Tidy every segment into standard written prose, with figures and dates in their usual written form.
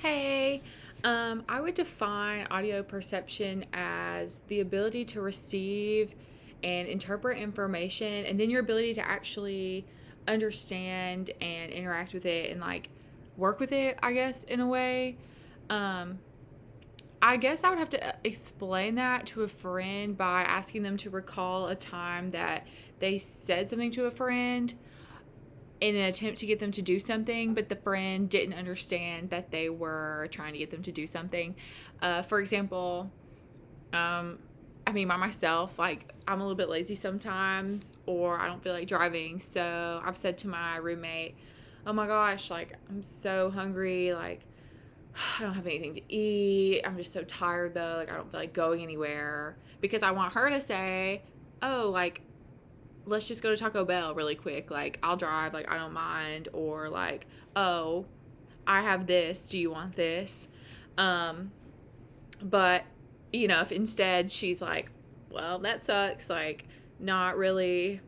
Hey, I would define audio perception as the ability to receive and interpret information, and then your ability to actually understand and interact with it and like work with it, I guess, in a way. Um, I guess I would have to explain that to a friend by asking them to recall a time that they said something to a friend in an attempt to get them to do something, but the friend didn't understand that they were trying to get them to do something. For example, um, by myself, like I'm a little bit lazy sometimes, or I don't feel like driving. So I've said to my roommate, "Oh my gosh, like I'm so hungry. Like I don't have anything to eat. I'm just so tired though. Like I don't feel like going anywhere." Because I want her to say, "Oh, like let's just go to Taco Bell really quick. Like, I'll drive. Like, I don't mind." Or, like, "Oh, I have this. Do you want this?" Um, but, if instead she's like, "Well, that sucks. Like, not really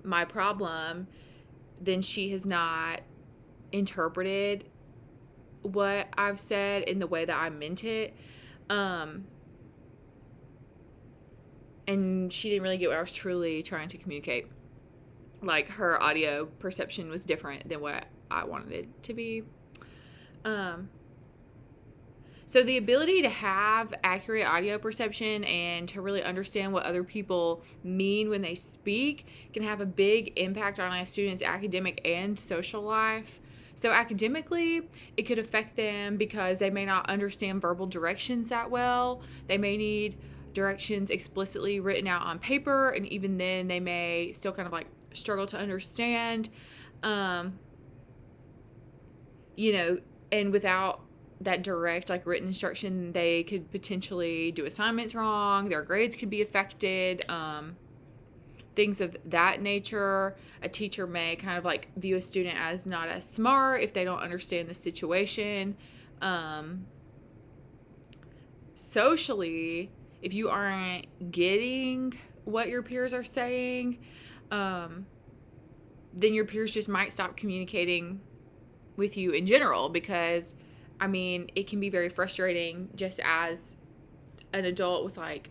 my problem," then she has not interpreted what I've said in the way that I meant it. Um, and she didn't really get what I was truly trying to communicate. Like her audio perception was different than what I wanted it to be. Um, so the ability to have accurate audio perception and to really understand what other people mean when they speak can have a big impact on a student's academic and social life. So academically, it could affect them because they may not understand verbal directions that well. They may need directions explicitly written out on paper, and even then they may still kind of like struggle to understand. Um, you know, and without that direct like written instruction, they could potentially do assignments wrong, their grades could be affected, things of that nature. A teacher may kind of like view a student as not as smart if they don't understand the situation. Socially, if you aren't getting what your peers are saying, um, then your peers just might stop communicating with you in general, because it can be very frustrating just as an adult with like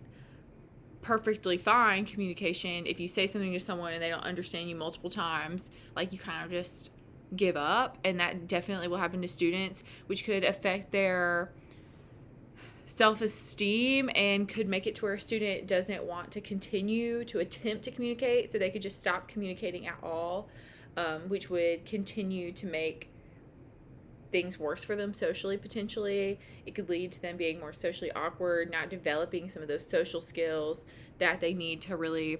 perfectly fine communication. If you say something to someone and they don't understand you multiple times, like you kind of just give up, and that definitely will happen to students, which could affect their self-esteem and could make it to where a student doesn't want to continue to attempt to communicate, so they could just stop communicating at all, which would continue to make things worse for them socially. Potentially it could lead to them being more socially awkward, not developing some of those social skills that they need to really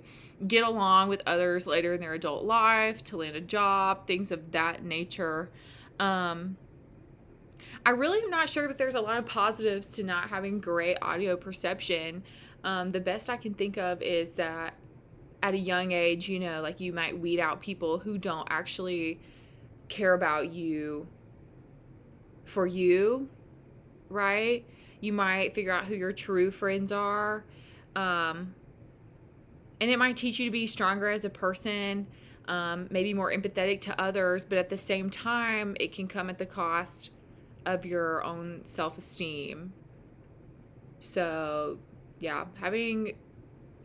get along with others later in their adult life, to land a job, things of that nature. I really am not sure that there's a lot of positives to not having great audio perception. The best I can think of is that at a young age, like you might weed out people who don't actually care about you for you, right? You might figure out who your true friends are. And it might teach you to be stronger as a person, maybe more empathetic to others, but at the same time, it can come at the cost of your own self-esteem. So, yeah, having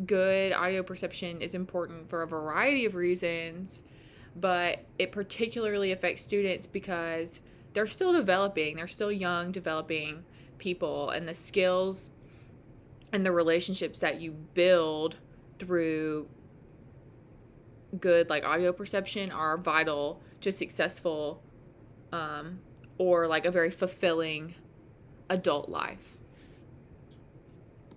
good audio perception is important for a variety of reasons, but it particularly affects students because they're still developing. They're still young, developing people, and the skills and the relationships that you build through good like audio perception are vital to successful or like a very fulfilling adult life.